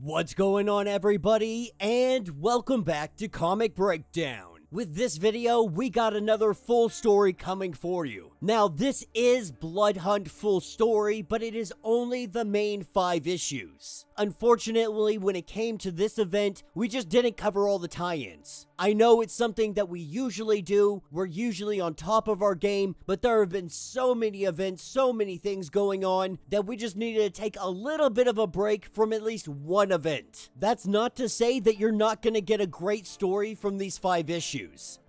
What's going on, everybody, and welcome back to Comic Breakdown. With this video, we got another full story coming for you. Now, this is Blood Hunt full story, but it is only the main 5 issues. Unfortunately, when it came to this event, we just didn't cover all the tie-ins. I know it's something that we usually do, we're usually on top of our game, but there have been so many events, so many things going on, that we just needed to take a little bit of a break from at least one event. That's not to say that you're not going to get a great story from these 5 issues.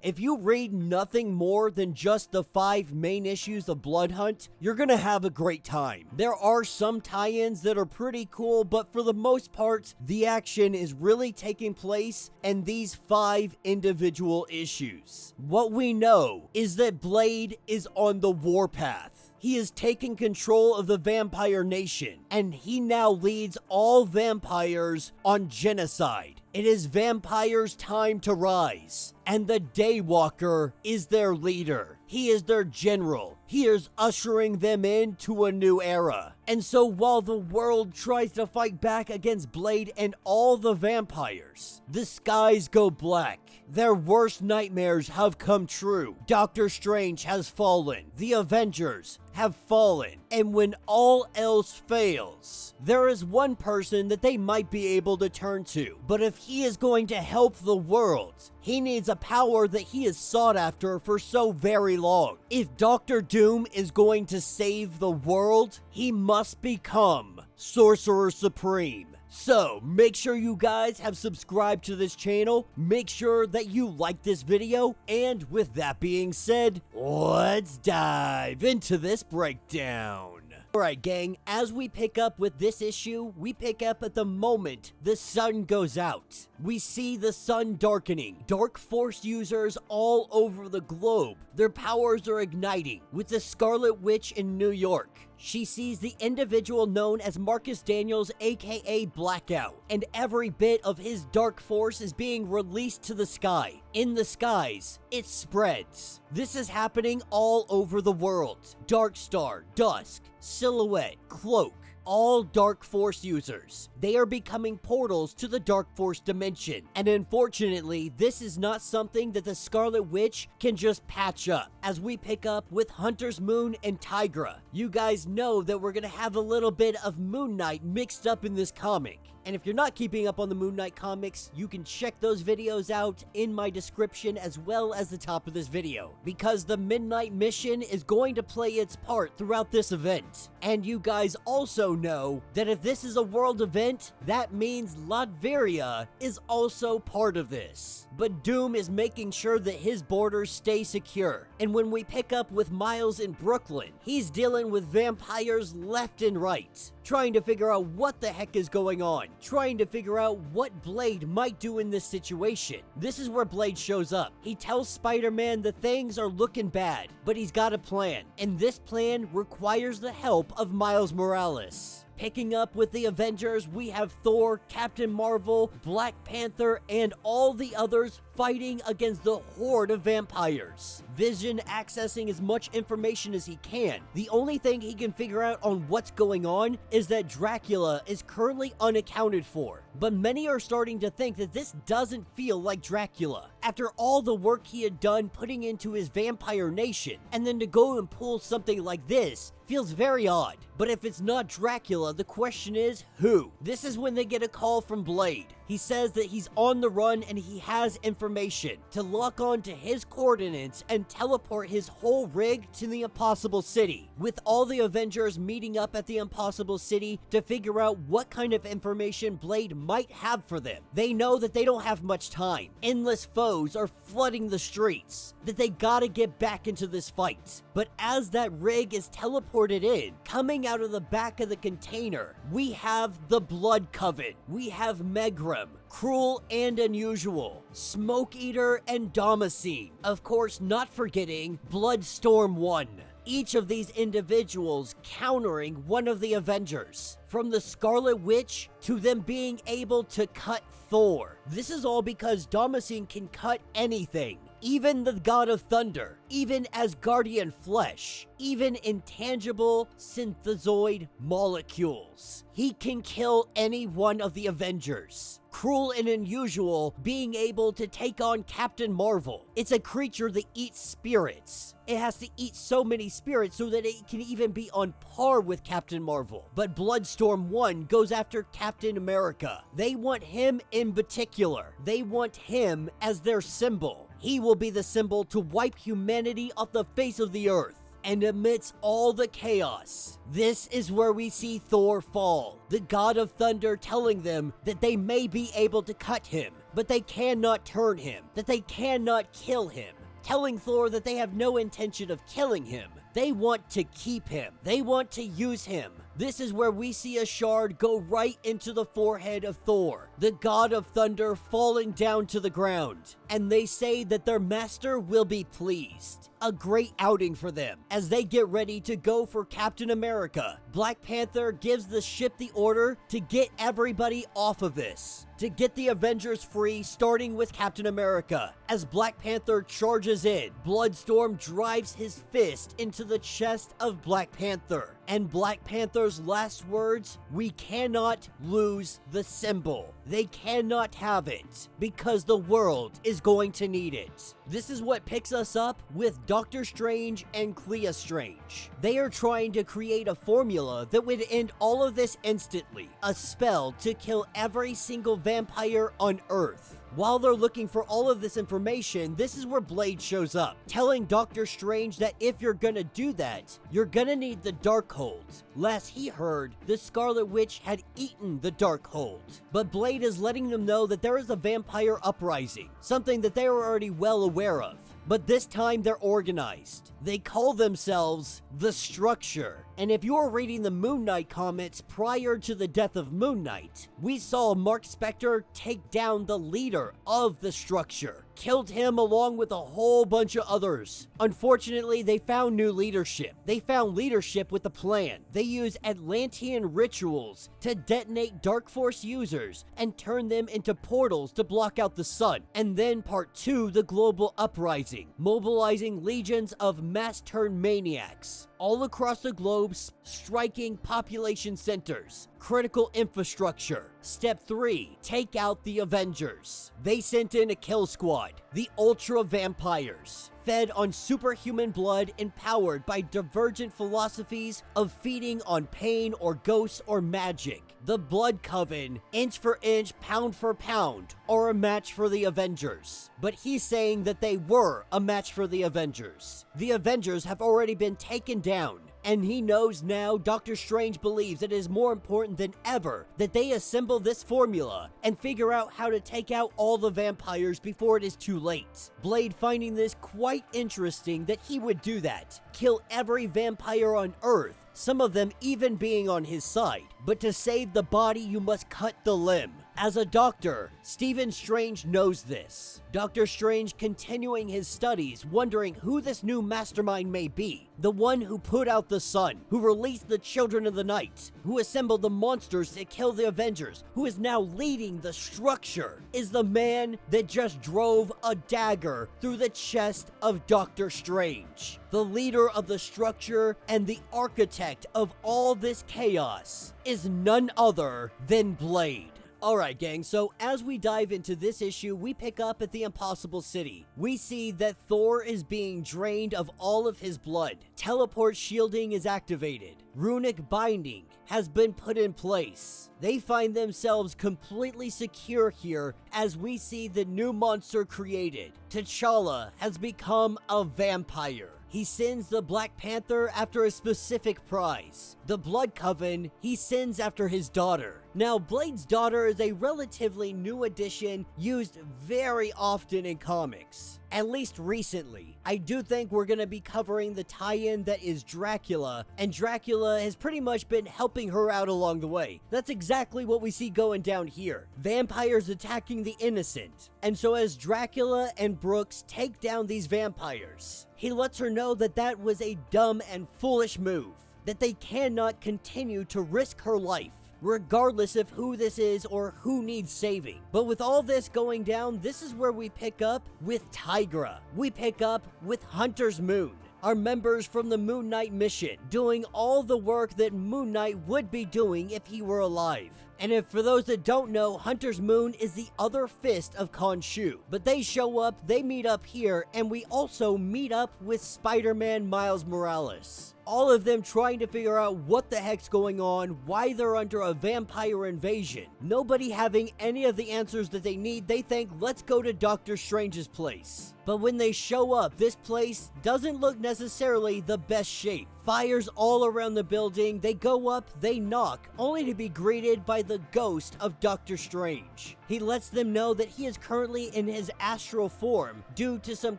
If you read nothing more than just the 5 main issues of Blood Hunt, you're gonna have a great time. There are some tie-ins that are pretty cool, but for the most part, the action is really taking place in these 5 individual issues. What we know is that Blade is on the warpath. He is taking control of the vampire nation, and he now leads all vampires on genocide. It is vampires' time to rise, and the Daywalker is their leader. He is their general. He is ushering them into a new era. And so while the world tries to fight back against Blade and all the vampires, the skies go black. Their worst nightmares have come true. Doctor Strange has fallen. The Avengers have fallen. And when all else fails, there is one person that they might be able to turn to. But if he is going to help the world, he needs a power that he has sought after for so very long. If Doctor Doom is going to save the world, he must become Sorcerer Supreme. So, make sure you guys have subscribed to this channel, make sure that you like this video, and with that being said, let's dive into this breakdown. Alright gang, as we pick up with this issue, we pick up at the moment the sun goes out. We see the sun darkening, dark force users all over the globe. Their powers are igniting, with the Scarlet Witch in New York. She sees the individual known as Marcus Daniels, aka Blackout, and every bit of his dark force is being released to the sky. In the skies, it spreads. This is happening all over the world. Darkstar, Dusk, Silhouette, Cloak, all Dark Force users. They are becoming portals to the Dark Force dimension. And unfortunately, this is not something that the Scarlet Witch can just patch up. As we pick up with Hunter's Moon and TIGRA, you guys know that we're gonna have a little bit of Moon Knight mixed up in this comic. And if you're not keeping up on the Moon Knight comics, you can check those videos out in my description as well as the top of this video, because the Midnight Mission is going to play its part throughout this event. And you guys also know that if this is a world event, that means Latveria is also part of this. But Doom is making sure that his borders stay secure. And when we pick up with Miles in Brooklyn, he's dealing with vampires left and right, trying to figure out what the heck is going on, trying to figure out what Blade might do in this situation. This is where Blade shows up. He tells Spider-Man that things are looking bad, but he's got a plan, and this plan requires the help of Miles Morales. Picking up with the Avengers, we have Thor, Captain Marvel, Black Panther, and all the others fighting against the horde of vampires. Vision accessing as much information as he can. The only thing he can figure out on what's going on is that Dracula is currently unaccounted for. But many are starting to think that this doesn't feel like Dracula. After all the work he had done putting into his vampire nation, and then to go and pull something like this feels very odd. But if it's not Dracula, the question is, who? This is when they get a call from Blade. He says that he's on the run and he has information to lock on to his coordinates and teleport his whole rig to the Impossible City, with all the Avengers meeting up at the Impossible City to figure out what kind of information Blade might have for them. They know that they don't have much time. Endless foes are flooding the streets, that they gotta get back into this fight. But as that rig is teleported in, coming out of the back of the container, we have the Blood Coven. We have Megrim, Cruel and Unusual, Smoke Eater, and Damascene. Of course, not forgetting Bloodstorm 1. Each of these individuals countering one of the Avengers. From the Scarlet Witch to them being able to cut Thor. This is all because Damascene can cut anything. even the god of thunder, even Asgardian flesh, even intangible synthezoid molecules. He can kill any one of the Avengers. Cruel and unusual, being able to take on Captain Marvel. It's a creature that eats spirits. It has to eat so many spirits so that it can even be on par with Captain Marvel. But Bloodstorm 1 goes after Captain America. They want him in particular. They want him as their symbol. He will be the symbol to wipe humanity off the face of the earth. And amidst all the chaos, this is where we see Thor fall, the god of thunder telling them that they may be able to cut him, but they cannot turn him, that they cannot kill him, telling Thor that they have no intention of killing him. They want to keep him. They want to use him. This is where we see a shard go right into the forehead of Thor, the god of thunder, falling down to the ground. And they say that their master will be pleased. A great outing for them as they get ready to go for Captain America. Black Panther gives the ship the order to get everybody off of this, to get the Avengers free, starting with Captain America. As Black Panther charges in, Bloodstorm drives his fist into the chest of Black Panther. And Black Panther's last words, "We cannot lose the symbol. They cannot have it because the world is going to need it." This is what picks us up with Doctor Strange and Clea Strange. They are trying to create a formula that would end all of this instantly. A spell to kill every single vampire on Earth. While they're looking for all of this information, this is where Blade shows up, telling Doctor Strange that if you're gonna do that, you're gonna need the Darkhold. Last he heard, the Scarlet Witch had eaten the Darkhold. But Blade is letting them know that there is a vampire uprising, something that they are already well aware of. But this time they're organized. They call themselves the Structure. And if you're reading the Moon Knight comics prior to the death of Moon Knight, we saw Mark Spector take down the leader of the Structure. Killed him along with a whole bunch of others. Unfortunately, they found new leadership. They found leadership with a plan. They used Atlantean rituals to detonate Dark Force users and turn them into portals to block out the sun. And then part 2, the global uprising, mobilizing legions of mass-turned maniacs all across the globe, striking population centers, critical infrastructure. Step 3, take out the Avengers. They sent in a kill squad, the Ultra Vampires, fed on superhuman blood, empowered by divergent philosophies of feeding on pain or ghosts or magic. The Blood Coven, inch for inch, pound for pound, are a match for the Avengers. But he's saying that they were a match for the Avengers. The Avengers have already been taken down. And he knows now, Doctor Strange believes it is more important than ever that they assemble this formula and figure out how to take out all the vampires before it is too late. Blade finding this quite interesting that he would do that. Kill every vampire on Earth, some of them even being on his side. But to save the body, you must cut the limb. As a doctor, Stephen Strange knows this. Doctor Strange continuing his studies, wondering who this new mastermind may be. The one who put out the sun, who released the Children of the Night, who assembled the monsters to kill the Avengers, who is now leading the Structure, is the man that just drove a dagger through the chest of Doctor Strange. The leader of the Structure and the architect of all this chaos is none other than Blade. Alright gang, so as we dive into this issue, we pick up at the Impossible City. We see that Thor is being drained of all of his blood. Teleport shielding is activated. Runic binding has been put in place. They find themselves completely secure here as we see the new monster created. T'Challa has become a vampire. He sends the Black Panther after a specific prize. The Blood Coven, he sends after his daughter. Now, Blade's daughter is a relatively new addition used very often in comics, at least recently. I do think we're going to be covering the tie-in that is Dracula, and Dracula has pretty much been helping her out along the way. That's exactly what we see going down here. Vampires attacking the innocent. And so as Dracula and Brooks take down these vampires, he lets her know that that was a dumb and foolish move, that they cannot continue to risk her life. regardless of who this is or who needs saving. But with all this going down, this is where we pick up with TIGRA. We pick up with Hunter's Moon, our members from the Moon Knight mission, doing all the work that Moon Knight would be doing if he were alive. And if for those that don't know, Hunter's Moon is the other fist of Khonshu. But they show up, they meet up here, and we also meet up with Spider-Man Miles Morales. All of them trying to figure out what the heck's going on, why they're under a vampire invasion. Nobody having any of the answers that they need, they think, let's go to Doctor Strange's place. But when they show up, this place doesn't look necessarily the best shape. Fires all around the building, they go up, they knock, only to be greeted by the ghost of Doctor Strange. He lets them know that he is currently in his astral form due to some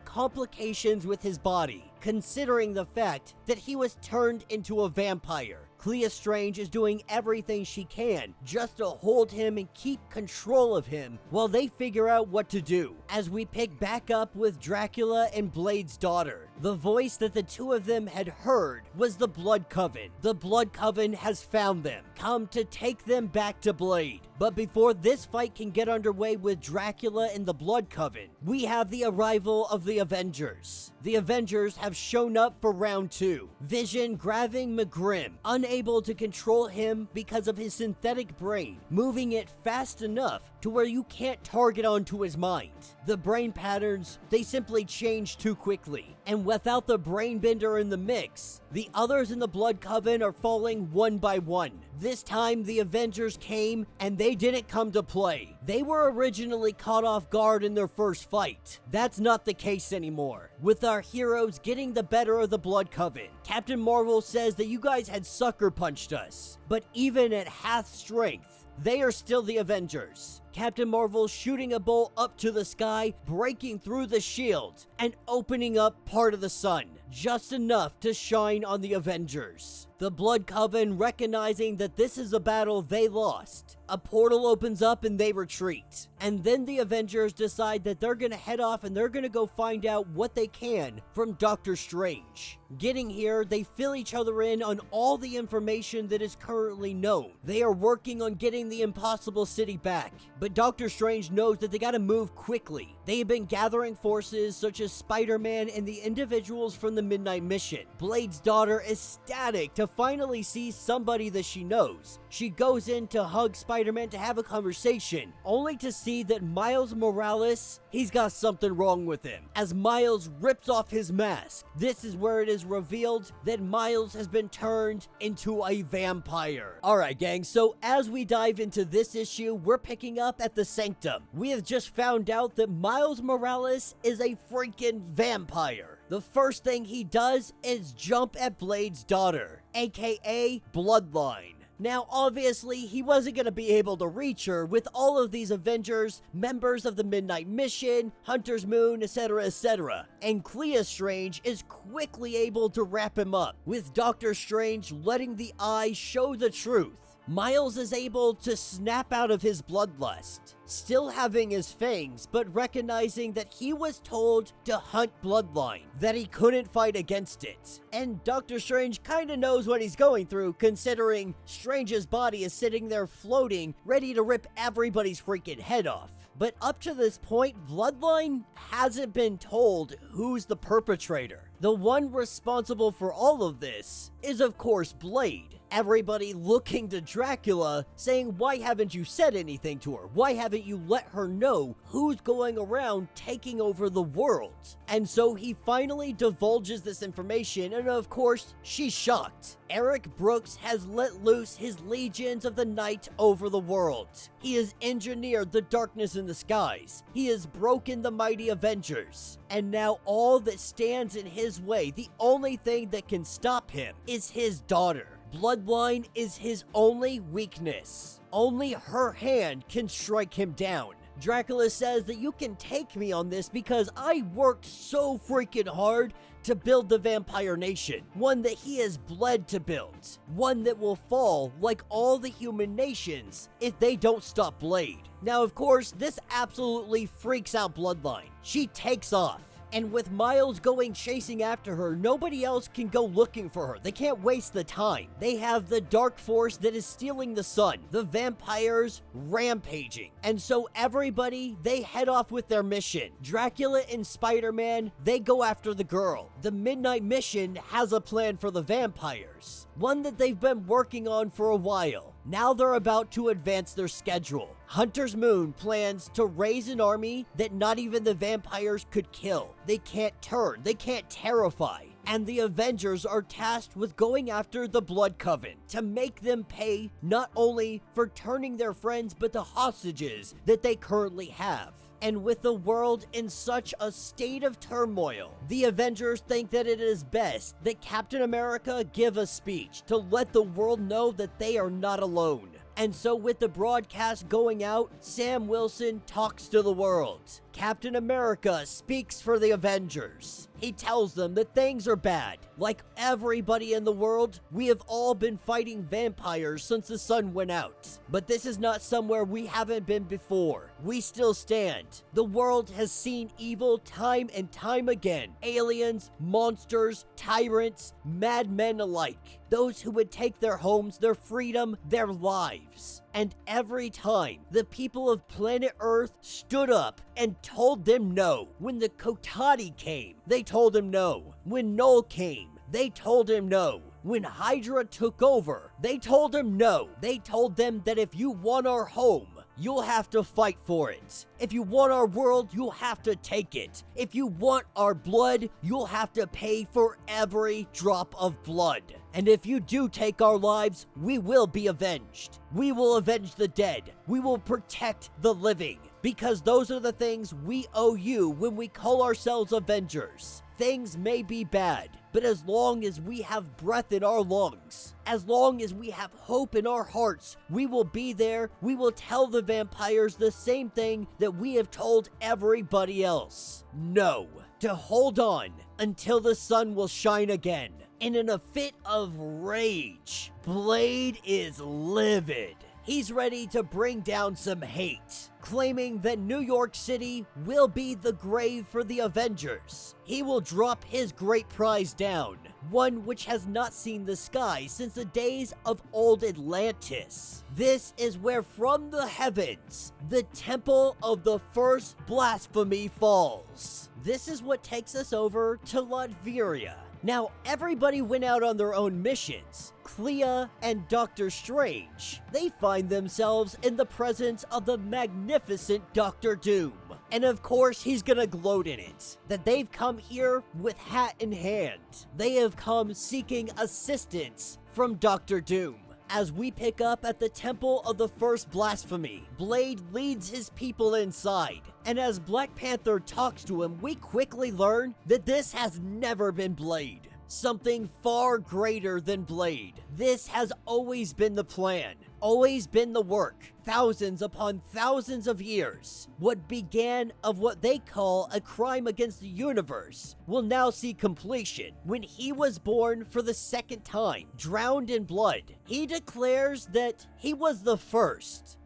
complications with his body, considering the fact that he was turned into a vampire. Clea Strange is doing everything she can just to hold him and keep control of him while they figure out what to do. As we pick back up with Dracula and Blade's daughter, the voice that the two of them had heard was the Blood Coven. The Blood Coven has found them, come to take them back to Blade. But before this fight can get underway with Dracula and the Blood Coven, we have the arrival of the Avengers. The Avengers have shown up for round 2. Vision grabbing McGrim, unable to control him because of his synthetic brain, moving it fast enough to where you can't target onto his mind. The brain patterns, they simply change too quickly. And without the brain bender in the mix, the others in the Blood Coven are falling one by one. This time the Avengers came and they didn't come to play. They were originally caught off guard in their first fight. That's not the case anymore, with our heroes getting the better of the Blood Coven. Captain Marvel says that you guys had sucker punched us, but even at half strength, they are still the Avengers. Captain Marvel shooting a bolt up to the sky, breaking through the shield, and opening up part of the sun, just enough to shine on the Avengers. The Blood Coven recognizing that this is a battle they lost. A portal opens up and they retreat. And then the Avengers decide that they're gonna head off and they're gonna go find out what they can from Doctor Strange. Getting here, they fill each other in on all the information that is currently known. They are working on getting the Impossible City back, but Doctor Strange knows that they gotta move quickly. They have been gathering forces such as Spider-Man and the individuals from the Midnight Mission. Blade's daughter is ecstatic to finally see somebody that she knows. She goes in to hug Spider-Man to have a conversation, only to see that Miles Morales, he's got something wrong with him. As Miles rips off his mask, this is where it is revealed that Miles has been turned into a vampire. Alright gang, so as we dive into this issue, we're picking up at the Sanctum. We have just found out that Miles Morales is a freaking vampire. The first thing he does is jump at Blade's daughter, aka BLOODLINE. Now, obviously, he wasn't going to be able to reach her with all of these Avengers, members of the Midnight Mission, Hunter's Moon, etc., etc. And Clea Strange is quickly able to wrap him up, with Doctor Strange letting the eye show the truth. Miles is able to snap out of his bloodlust, still having his fangs, but recognizing that he was told to hunt BLOODLINE, that he couldn't fight against it. And Doctor Strange kinda knows what he's going through, considering Strange's body is sitting there floating, ready to rip everybody's freaking head off. But up to this point, BLOODLINE hasn't been told who's the perpetrator. The one responsible for all of this is, of course, Blade. Everybody looking to Dracula, saying, why haven't you said anything to her? Why haven't you let her know who's going around taking over the world? And so he finally divulges this information, and of course, she's shocked. Eric Brooks has let loose his legions of the night over the world. He has engineered the darkness in the skies. He has broken the mighty Avengers. And now all that stands in his way, the only thing that can stop him, is his daughter. BLOODLINE is his only weakness. Only her hand can strike him down. Dracula says that you can take me on this because I worked so freaking hard to build the Vampire Nation. One that he has bled to build. One that will fall like all the human nations if they don't stop Blade. Now, of course, this absolutely freaks out BLOODLINE. She takes off. And with Miles going chasing after her, nobody else can go looking for her. They can't waste the time. They have the dark force that is stealing the sun, the vampires rampaging. And so everybody, they head off with their mission. Dracula and Spider-Man, they go after the girl. The Midnight Mission has a plan for the vampires, one that they've been working on for a while. Now they're about to advance their schedule. Hunter's Moon plans to raise an army that not even the vampires could kill. They can't turn, they can't terrify. And the Avengers are tasked with going after the Blood Coven to make them pay not only for turning their friends, but the hostages that they currently have. And with the world in such a state of turmoil, the Avengers think that it is best that Captain America give a speech to let the world know that they are not alone. And so with the broadcast going out, Sam Wilson talks to the world. Captain America speaks for the Avengers. He tells them that things are bad. Like everybody in the world, we have all been fighting vampires since the sun went out. But this is not somewhere we haven't been before. We still stand. The world has seen evil time and time again. Aliens, monsters, tyrants, madmen alike. Those who would take their homes, their freedom, their lives. And every time, the people of planet Earth stood up and told them no. When the Kotati came, they told him no. When Null came, they told him no. When Hydra took over, they told him no. They told them that if you want our home, you'll have to fight for it. If you want our world, you'll have to take it. If you want our blood, you'll have to pay for every drop of blood. And if you do take our lives, we will be avenged. We will avenge the dead. We will protect the living. Because those are the things we owe you when we call ourselves Avengers. Things may be bad, but as long as we have breath in our lungs, as long as we have hope in our hearts, we will be there. We will tell the vampires the same thing that we have told everybody else. No. To hold on until the sun will shine again. And in a fit of rage, Blade is livid. He's ready to bring down some hate, claiming that New York City will be the grave for the Avengers. He will drop his great prize down, one which has not seen the sky since the days of old Atlantis. This is where from the heavens, the temple of the first blasphemy falls. This is what takes us over to Latveria. Now, everybody went out on their own missions. Clea and Doctor Strange, they find themselves in the presence of the magnificent Doctor Doom. And of course, he's gonna gloat in it, that they've come here with hat in hand. They have come seeking assistance from Doctor Doom. As we pick up at the Temple of the First Blasphemy, Blade leads his people inside. And as Black Panther talks to him, we quickly learn that this has never been Blade. Something far greater than Blade. This has always been the plan, always been the work, thousands upon thousands of years. What began of what they call a crime against the universe will now see completion. When he was born for the second time, drowned in blood, he declares that he was the first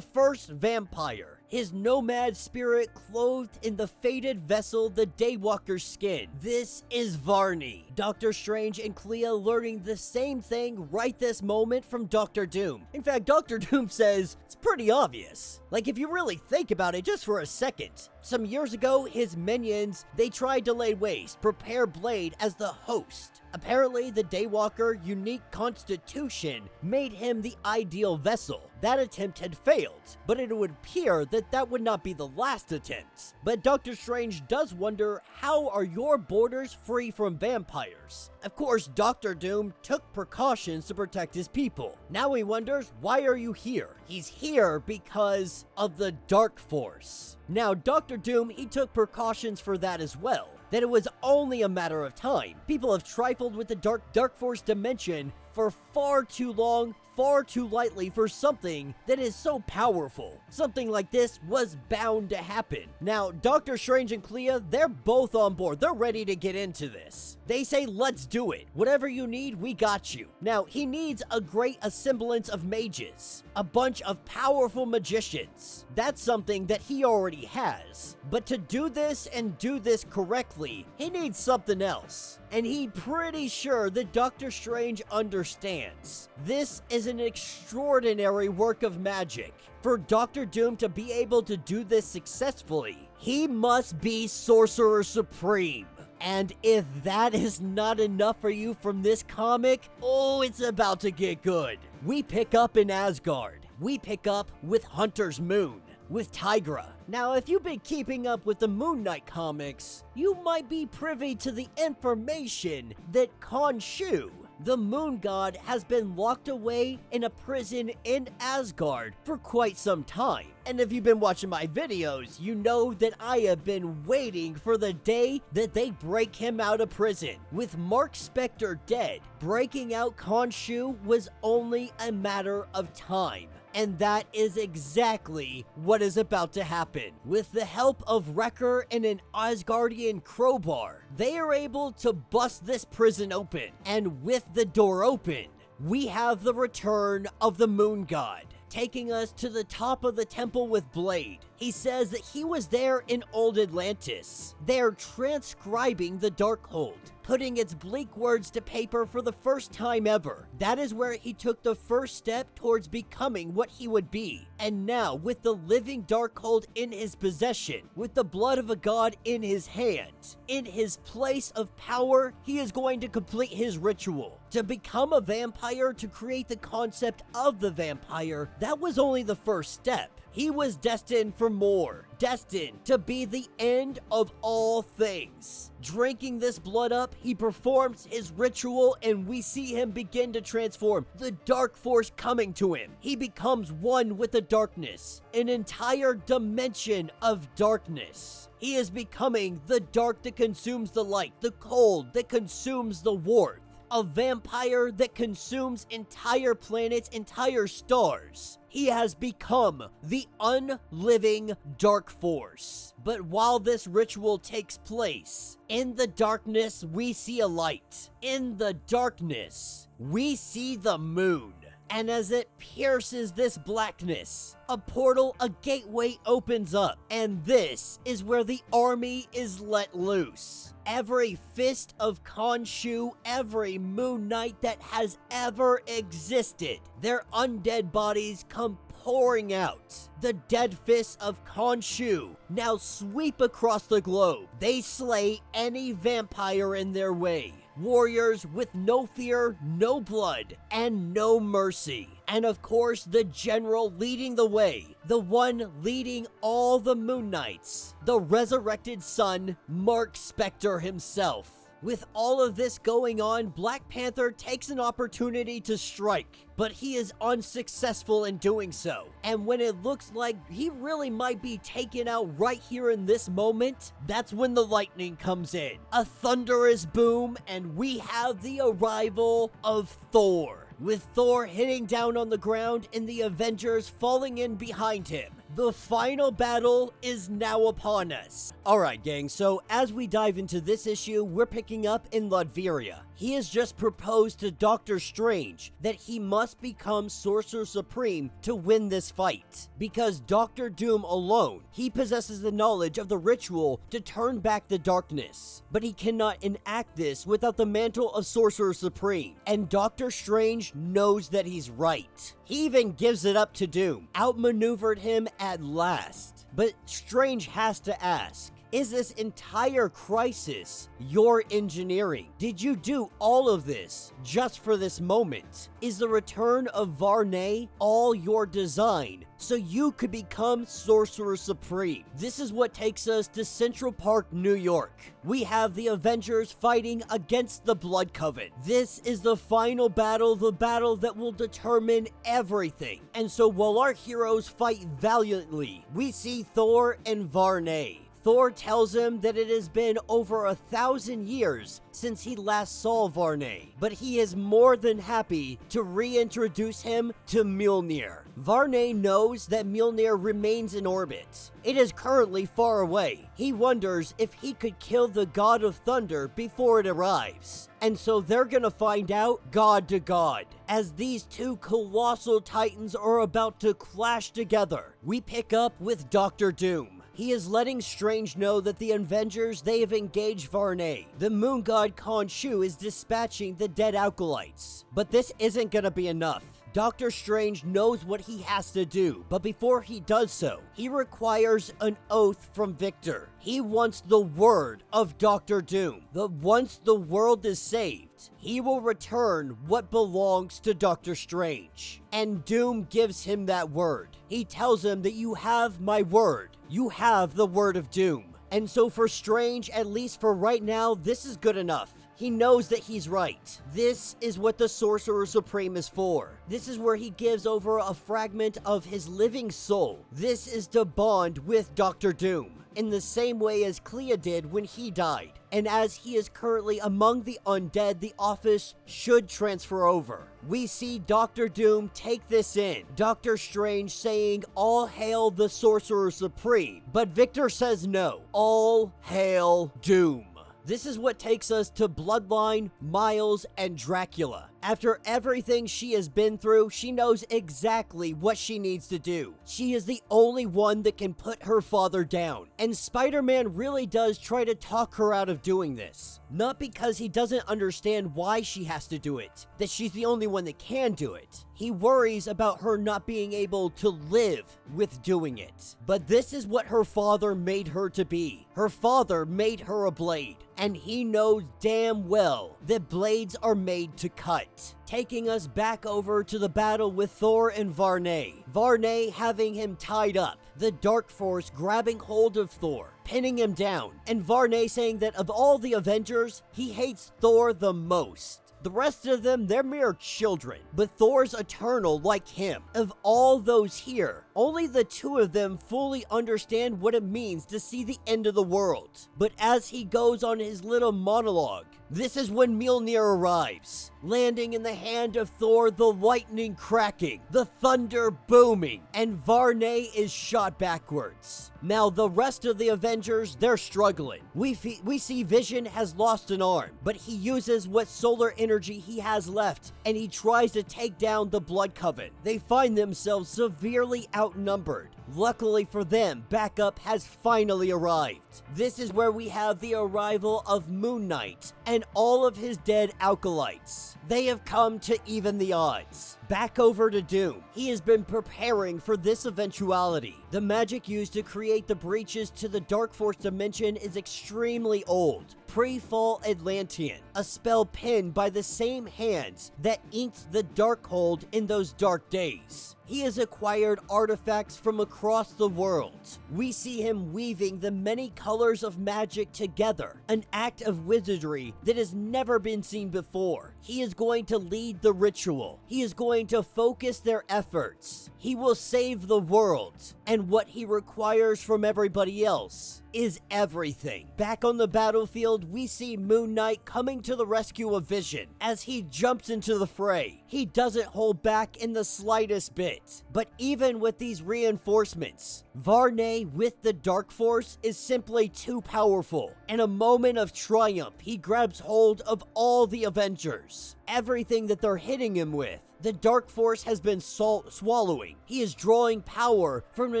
vampire. His nomad spirit clothed in the fated vessel, the Daywalker's skin. This is Varney. Doctor Strange and Clea learning the same thing right this moment from Doctor Doom. In fact, Doctor Doom says it's pretty obvious. Like, if you really think about it just for a second. Some years ago, his minions, they tried to lay waste, prepare Blade as the host. Apparently, the Daywalker unique constitution made him the ideal vessel. That attempt had failed, but it would appear that that would not be the last attempt. But Doctor Strange does wonder, how are your borders free from vampires? Of course, Doctor Doom took precautions to protect his people. Now he wonders, why are you here? He's here because of the Dark Force. Now, Doctor Doom, he took precautions for that as well. That it was only a matter of time. People have trifled with the Dark Force dimension for far too long, far too lightly for something that is so powerful. Something like this was bound to happen. Now, Doctor Strange and Clea, they're both on board. They're ready to get into this. They say, let's do it. Whatever you need, we got you. Now, he needs a great assemblance of mages, a bunch of powerful magicians. That's something that he already has. But to do this and do this correctly, he needs something else. And he's pretty sure that Doctor Strange understands. This is an extraordinary work of magic. For Doctor Doom to be able to do this successfully, he must be Sorcerer Supreme. And if that is not enough for you from this comic, oh, it's about to get good. We pick up in Asgard. We pick up with Hunter's Moon, with TIGRA. Now, if you've been keeping up with the Moon Knight comics, you might be privy to the information that Khonshu, the moon god, has been locked away in a prison in Asgard for quite some time. And if you've been watching my videos, you know that I have been waiting for the day that they break him out of prison. With Mark Spector dead, breaking out Khonshu was only a matter of time. And that is exactly what is about to happen. With the help of Wrecker and an Asgardian crowbar, they are able to bust this prison open. And with the door open, we have the return of the Moon God, taking us to the top of the temple with Blade. He says that he was there in Old Atlantis. They're transcribing the Darkhold, putting its bleak words to paper for the first time ever. That is where he took the first step towards becoming what he would be. And now, with the living Darkhold in his possession, with the blood of a god in his hand, in his place of power, he is going to complete his ritual. To become a vampire, to create the concept of the vampire, that was only the first step. He was destined for more, destined to be the end of all things. Drinking this blood up, he performs his ritual and we see him begin to transform, the dark force coming to him. He becomes one with the darkness, an entire dimension of darkness. He is becoming the dark that consumes the light, the cold that consumes the warmth. A vampire that consumes entire planets, entire stars. He has become the unliving dark force. But while this ritual takes place, in the darkness we see a light. In the darkness, we see the moon. And as it pierces this blackness, a portal, a gateway opens up. And this is where the army is let loose. Every fist of Khonshu, every Moon Knight that has ever existed, their undead bodies come pouring out. The dead fists of Khonshu now sweep across the globe. They slay any vampire in their way. Warriors with no fear, no blood, and no mercy. And of course, the general leading the way, the one leading all the Moon Knights, the resurrected son, Mark Spector himself. With all of this going on, Black Panther takes an opportunity to strike, but he is unsuccessful in doing so. And when it looks like he really might be taken out right here in this moment, that's when the lightning comes in. A thunderous boom, and we have the arrival of Thor. With Thor hitting down on the ground and the Avengers falling in behind him. The final battle is now upon us. Alright gang, so as we dive into this issue, we're picking up in Latveria. He has just proposed to Doctor Strange that he must become Sorcerer Supreme to win this fight. Because Doctor Doom alone, he possesses the knowledge of the ritual to turn back the darkness. But he cannot enact this without the mantle of Sorcerer Supreme. And Doctor Strange knows that he's right. He even gives it up to Doom, outmaneuvered him at last. But Strange has to ask, is this entire crisis your engineering? Did you do all of this just for this moment? Is the return of Varney all your design so you could become Sorcerer Supreme? This is what takes us to Central Park, New York. We have the Avengers fighting against the Blood Coven. This is the final battle, the battle that will determine everything. And so while our heroes fight valiantly, we see Thor and Varney. Thor tells him that it has been over 1,000 years since he last saw Varney, but he is more than happy to reintroduce him to Mjolnir. Varney knows that Mjolnir remains in orbit. It is currently far away. He wonders if he could kill the God of Thunder before it arrives. And so they're gonna find out god to god, as these two colossal titans are about to clash together. We pick up with Dr. Doom. He is letting Strange know that the Avengers, they have engaged Varney. The moon god Khonshu is dispatching the dead acolytes. But this isn't gonna be enough. Doctor Strange knows what he has to do, but before he does so, he requires an oath from Victor. He wants the word of Dr. Doom, that once the world is saved, he will return what belongs to Doctor Strange. And Doom gives him that word. He tells him that you have my word. You have the word of Doom. And so for Strange, at least for right now, this is good enough. He knows that he's right. This is what the Sorcerer Supreme is for. This is where he gives over a fragment of his living soul. This is to bond with Dr. Doom, in the same way as Clea did when he died. And as he is currently among the undead, the office should transfer over. We see Dr. Doom take this in. Doctor Strange saying, "All hail the Sorcerer Supreme." But Victor says no. All hail Doom. This is what takes us to Bloodline, Miles, and Dracula. After everything she has been through, she knows exactly what she needs to do. She is the only one that can put her father down. And Spider-Man really does try to talk her out of doing this. Not because he doesn't understand why she has to do it, that she's the only one that can do it. He worries about her not being able to live with doing it. But this is what her father made her to be. Her father made her a blade. And he knows damn well that blades are made to cut. Taking us back over to the battle with Thor and Varney. Varney having him tied up. The Dark Force grabbing hold of Thor, pinning him down. And Varney saying that of all the Avengers, he hates Thor the most. The rest of them, they're mere children. But Thor's eternal like him. Of all those here, only the two of them fully understand what it means to see the end of the world. But as he goes on his little monologue, this is when Mjolnir arrives, landing in the hand of Thor, the lightning cracking, the thunder booming, and Varney is shot backwards. Now the rest of the Avengers, they're struggling. We see Vision has lost an arm, but he uses what solar energy he has left, and he tries to take down the Blood Coven. They find themselves severely outnumbered. Luckily for them, backup has finally arrived. This is where we have the arrival of Moon Knight and all of his dead acolytes. They have come to even the odds. Back over to Doom. He has been preparing for this eventuality. The magic used to create the breaches to the Dark Force dimension is extremely old. Pre-fall Atlantean, a spell penned by the same hands that inked the Darkhold in those dark days. He has acquired artifacts from across the world. We see him weaving the many colors of magic together, an act of wizardry that has never been seen before. He is going to lead the ritual. He is going to focus their efforts. He will save the world, and what he requires from everybody else is everything. Back on the battlefield, we see Moon Knight coming to the rescue of Vision as he jumps into the fray. He doesn't hold back in the slightest bit. But even with these reinforcements, Varney with the Dark Force is simply too powerful. In a moment of triumph, he grabs hold of all the Avengers. Everything that they're hitting him with, the Dark Force has been swallowing. He is drawing power from an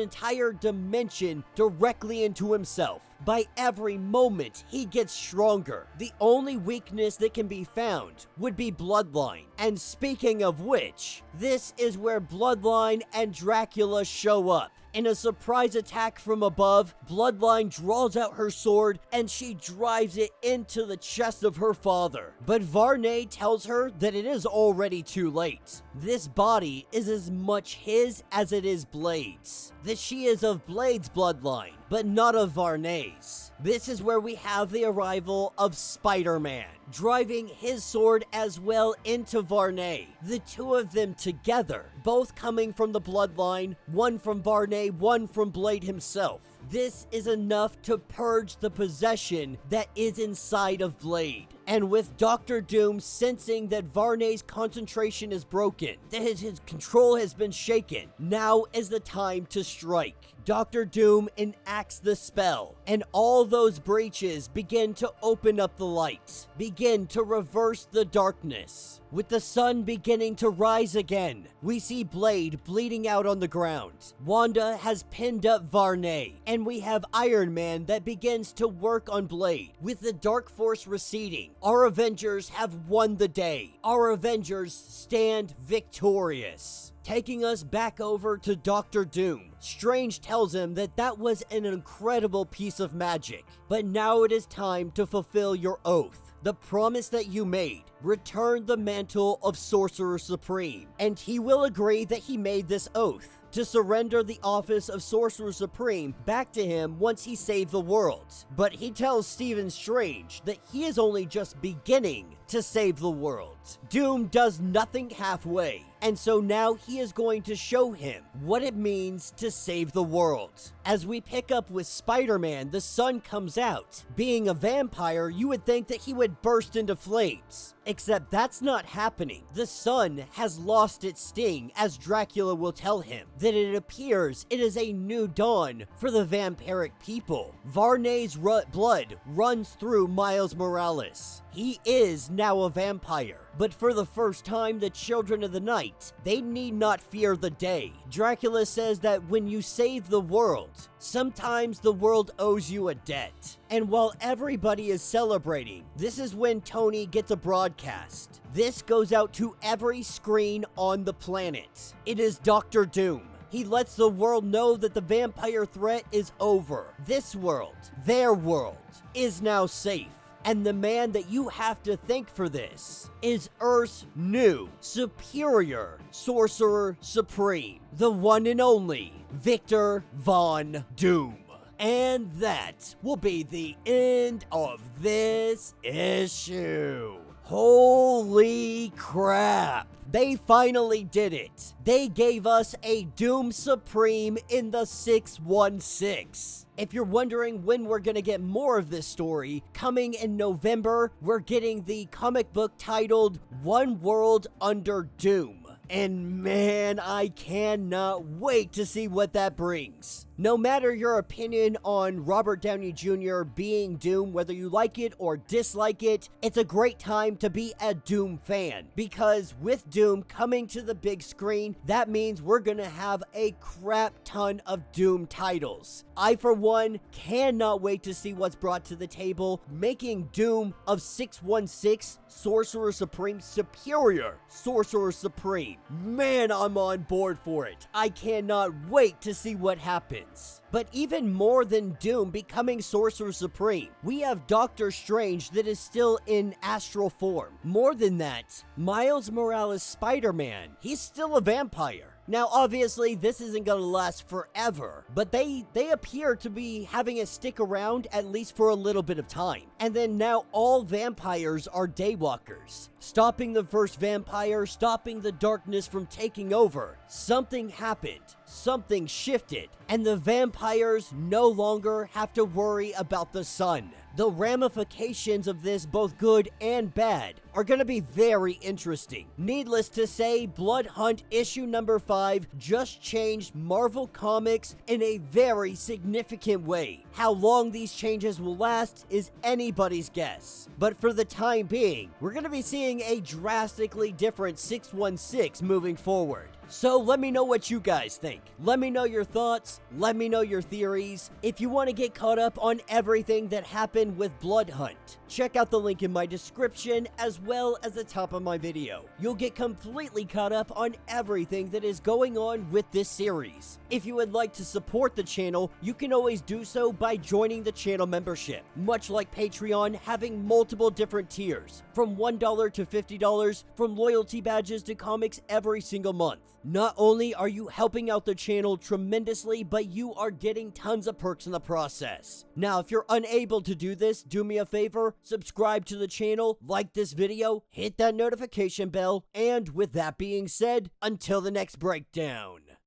entire dimension directly into himself. By every moment, he gets stronger. The only weakness that can be found would be Bloodline. And speaking of which, this is where Bloodline and Dracula show up. In a surprise attack from above, Bloodline draws out her sword and she drives it into the chest of her father. But Varney tells her that it is already too late. This body is as much his as it is Blade's. That she is of Blade's bloodline, but not of Varney's. This is where we have the arrival of Spider-Man, driving his sword as well into Varney. The two of them together, both coming from the bloodline, one from Varney, one from Blade himself. This is enough to purge the possession that is inside of Blade. And with Dr. Doom sensing that Varney's concentration is broken, that his control has been shaken, now is the time to strike. Dr. Doom enacts the spell, and all those breaches begin to open up the light, begin to reverse the darkness. With the sun beginning to rise again, we see Blade bleeding out on the ground. Wanda has pinned up Varney, and we have Iron Man that begins to work on Blade. With the Dark Force receding, our Avengers have won the day. Our Avengers stand victorious. Taking us back over to Dr. Doom, Strange tells him that that was an incredible piece of magic, but now it is time to fulfill your oath. The promise that you made, return the mantle of Sorcerer Supreme, and he will agree that he made this oath to surrender the office of Sorcerer Supreme back to him once he saved the world. But he tells Stephen Strange that he is only just beginning to save the world. Doom does nothing halfway, and so now he is going to show him what it means to save the world. As we pick up with Spider-Man, the sun comes out. Being a vampire, you would think that he would burst into flames. Except that's not happening. The sun has lost its sting, as Dracula will tell him, that it appears it is a new dawn for the vampiric people. Varney's blood runs through Miles Morales. He is now a vampire. But for the first time, the Children of the Night, they need not fear the day. Dracula says that when you save the world, sometimes the world owes you a debt. And while everybody is celebrating, this is when Tony gets a broadcast. This goes out to every screen on the planet. It is Dr. Doom. He lets the world know that the vampire threat is over. This world, their world, is now safe. And the man that you have to thank for this is Earth's new, superior Sorcerer Supreme, the one and only Victor Von Doom. And that will be the end of this issue. Holy crap! They finally did it. They gave us a Doom Supreme in the 616. If you're wondering when we're gonna get more of this story, coming in November, we're getting the comic book titled One World Under Doom. And man, I cannot wait to see what that brings. No matter your opinion on Robert Downey Jr. being Doom, whether you like it or dislike it, it's a great time to be a Doom fan. Because with Doom coming to the big screen, that means we're gonna have a crap ton of Doom titles. I, for one, cannot wait to see what's brought to the table, making Doom of 616 Sorcerer Supreme superior Sorcerer Supreme. Man, I'm on board for it. I cannot wait to see what happens. But even more than Doom becoming Sorcerer Supreme, we have Doctor Strange that is still in astral form. More than that, Miles Morales' Spider-Man, he's still a vampire. Now, obviously, this isn't gonna last forever, but they appear to be having it stick around at least for a little bit of time. And then now all vampires are daywalkers, stopping the first vampire, stopping the darkness from taking over. Something happened, something shifted, and the vampires no longer have to worry about the sun. The ramifications of this, both good and bad, are going to be very interesting. Needless to say, Blood Hunt issue number 5 just changed Marvel Comics in a very significant way. How long these changes will last is anybody's guess. But for the time being, we're going to be seeing a drastically different 616 moving forward. So let me know what you guys think. Let me know your thoughts. Let me know your theories. If you want to get caught up on everything that happened with Blood Hunt, check out the link in my description as well as the top of my video. You'll get completely caught up on everything that is going on with this series. If you would like to support the channel, you can always do so by joining the channel membership. Much like Patreon, having multiple different tiers, from $1 to $50, from loyalty badges to comics every single month. Not only are you helping out the channel tremendously, but you are getting tons of perks in the process. Now, if you're unable to do this, do me a favor, subscribe to the channel, like this video, hit that notification bell, and with that being said, until the next breakdown.